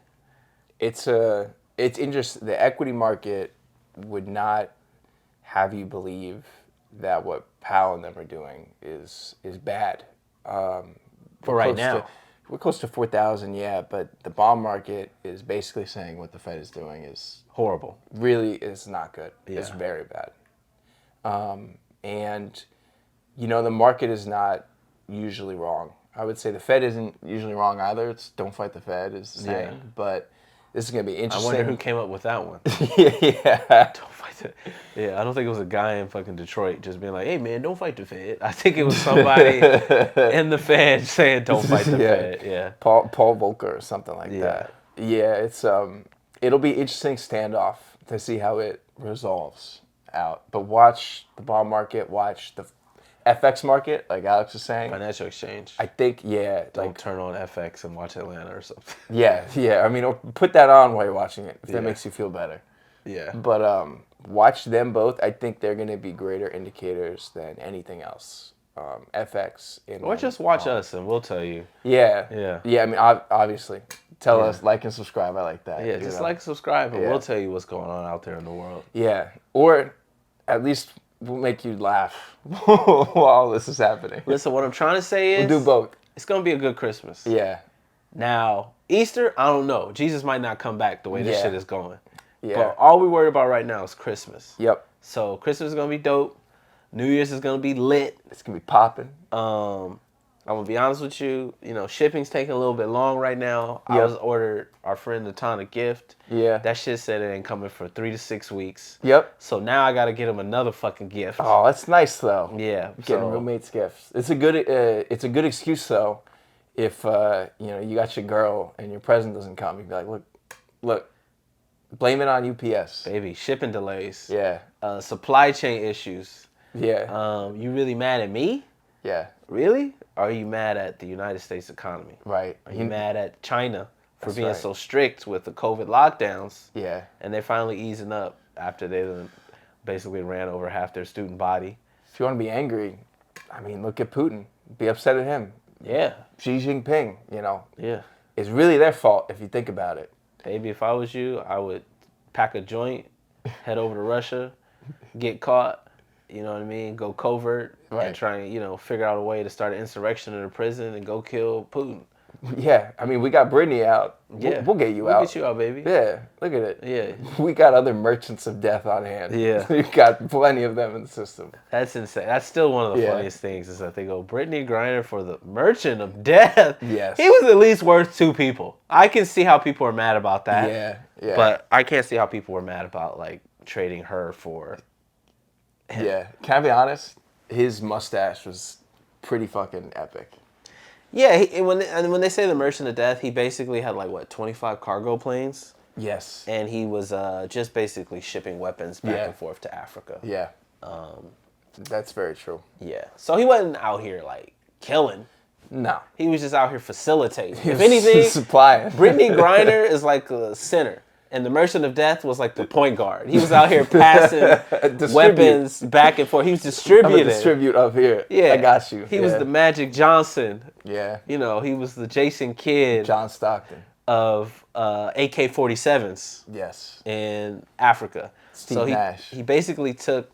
It's interesting. The equity market would not have you believe that what Powell and them are doing is bad. For right now. We're close to 4,000, but the bond market is basically saying what the Fed is doing is horrible. Really is not good. Yeah. It's very bad. And, you know, the market is not usually wrong. I would say the Fed isn't usually wrong either. It's don't fight the Fed is the saying. But this is going to be interesting. I wonder who came up with that one. Yeah. Don't fight the... Yeah, I don't think it was a guy in fucking Detroit just being like, hey, man, don't fight the Fed. I think it was somebody in the Fed saying don't fight the Fed. Yeah. Paul Volcker or something like that. Yeah, it's it'll be interesting standoff to see how it resolves out. But watch the bond market, watch the FX market, like Alex was saying. Financial exchange. I think, Don't turn on FX and watch Atlanta or something. Yeah. I mean, or put that on while you're watching it, if that makes you feel better. Yeah. But watch them both. I think they're going to be greater indicators than anything else. FX. Or just watch us and we'll tell you. Yeah. I mean, obviously. Tell us, like and subscribe. I like that. Yeah, just like and subscribe and we'll tell you what's going on out there in the world. Yeah. Or at least we'll make you laugh while this is happening. Listen, what I'm trying to say is... We'll do both. It's going to be a good Christmas. Yeah. Now, Easter, I don't know. Jesus might not come back the way this shit is going. Yeah. But all we worry about right now is Christmas. Yep. So Christmas is going to be dope. New Year's is going to be lit. It's going to be popping. I'm going to be honest with you. You know, shipping's taking a little bit long right now. I was ordered our friend a ton of gift. Yeah. That shit said it ain't coming for 3 to 6 weeks. Yep. So now I got to get him another fucking gift. Oh, that's nice though. Yeah. Getting roommates gifts. It's a good excuse though. If you got your girl and your present doesn't come, you'd be like, look, blame it on UPS. Baby, shipping delays. Yeah. Supply chain issues. Yeah. You really mad at me? Yeah. Really? Or are you mad at the United States economy? Right. Are you mad at China for being so strict with the COVID lockdowns? Yeah. And they're finally easing up after they basically ran over half their student body. If you want to be angry, I mean, look at Putin. Be upset at him. Yeah. Xi Jinping, Yeah. It's really their fault if you think about it. Baby, if I was you, I would pack a joint, head over to Russia, get caught, you know what I mean, go covert, and try and, figure out a way to start an insurrection in a prison and go kill Putin. Yeah, I mean, we got Brittany out. Yeah. We'll get you We'll out. get you out, baby. Yeah, look at it. Yeah. We got other merchants of death on hand. Yeah. We got plenty of them in the system. That's insane. That's still one of the funniest things is that they go, Brittany Griner for the merchant of death. Yes. He was at least worth 2 people. I can see how people are mad about that. Yeah. But I can't see how people were mad about, like, trading her for him. Yeah. Can I be honest? His mustache was pretty fucking epic. Yeah, when they say the merchant of death, he basically had, 25 cargo planes Yes. And he was just basically shipping weapons back and forth to Africa. Yeah. That's very true. Yeah. So he wasn't out here like killing. No. He was just out here facilitating. If anything, supplying. Brittany Griner is like a center. And the Merchant of Death was like the point guard. He was out here passing weapons back and forth. He was distributing. I'm a distribute up here. Yeah. I got you. He was the Magic Johnson. Yeah. You know, he was the Jason Kidd. John Stockton. Of AK-47s. Yes. In Africa. Steve Nash. He basically took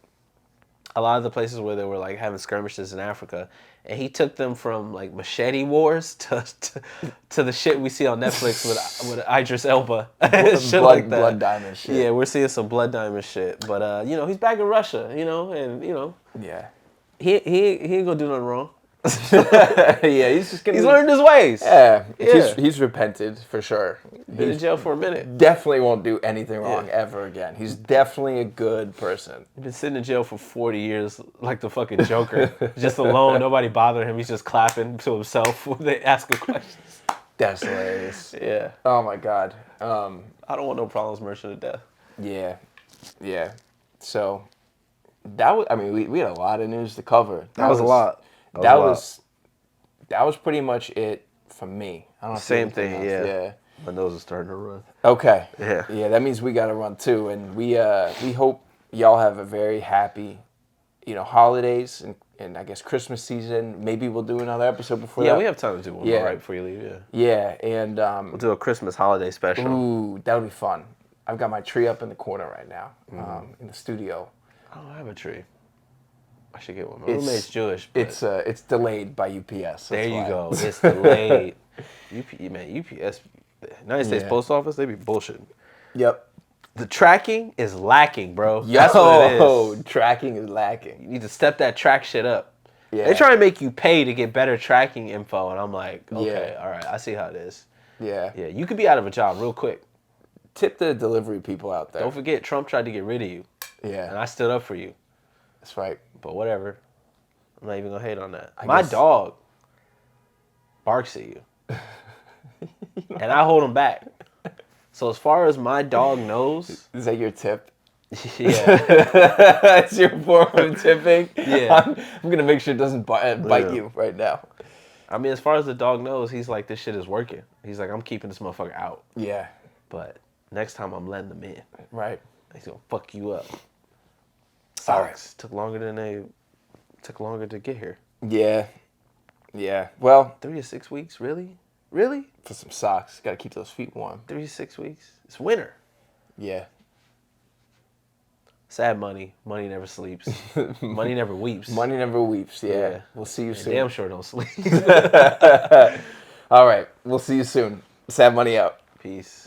a lot of the places where they were like having skirmishes in Africa, and he took them from like machete wars to the shit we see on Netflix with Idris Elba, shit like that. Blood diamond shit. Yeah, we're seeing some blood diamond shit. But you know, he's back in Russia, you know, and you know, yeah, he ain't gonna do nothing wrong. Yeah, he's learned his ways. Yeah. He's repented for sure. Been in jail for a minute. Definitely won't do anything wrong ever again. He's definitely a good person. He's been sitting in jail for 40 years like the fucking Joker. Just alone, nobody bothering him. He's just clapping to himself when they ask him questions. That's hilarious. Yeah. Oh my God. I don't want no problems, Merchant of Death. Yeah. Yeah. So that was, I mean, we had a lot of news to cover. That was a lot. That was pretty much it for me. I don't know. Same thing, yeah. My nose is starting to run. Okay. Yeah. Yeah, that means we got to run too, and we hope y'all have a very happy, you know, holidays and I guess Christmas season. Maybe we'll do another episode before that. Yeah, we have time to do one more right before you leave. Yeah. Yeah, and we'll do a Christmas holiday special. Ooh, that'll be fun. I've got my tree up in the corner right now, in the studio. I don't have a tree. I should get one. My roommate's Jewish. But It's delayed by UPS. There you go. It's delayed. UPS, United States Post Office, they be bullshitting. Yep. The tracking is lacking, bro. That's what it is. Tracking is lacking. You need to step that track shit up. Yeah. They try to make you pay to get better tracking info, and I'm like, okay, Yeah. all right, I see how it is. Yeah. Yeah, you could be out of a job real quick. Tip the delivery people out there. Don't forget, Trump tried to get rid of you. Yeah. And I stood up for you. That's right. But whatever. I'm not even going to hate on that. I My guess... dog barks at you. And I hold him back. So as far as my dog knows... Is that your tip? Yeah. That's your form of tipping? Yeah. I'm going to make sure it doesn't bite you right now. I mean, as far as the dog knows, he's like, this shit is working. He's like, I'm keeping this motherfucker out. Yeah. But next time I'm letting them in. Right. He's going to fuck you up. Socks. Right. Took longer to get here. Yeah. Yeah. Well. 3 to 6 weeks? Really? Really? For some socks. Got to keep those feet warm. 3 to 6 weeks? It's winter. Yeah. Sad money. Money never sleeps. Money never weeps. Money never weeps. Yeah. We'll see you soon. Damn sure don't sleep. All right. We'll see you soon. Sad money out. Peace.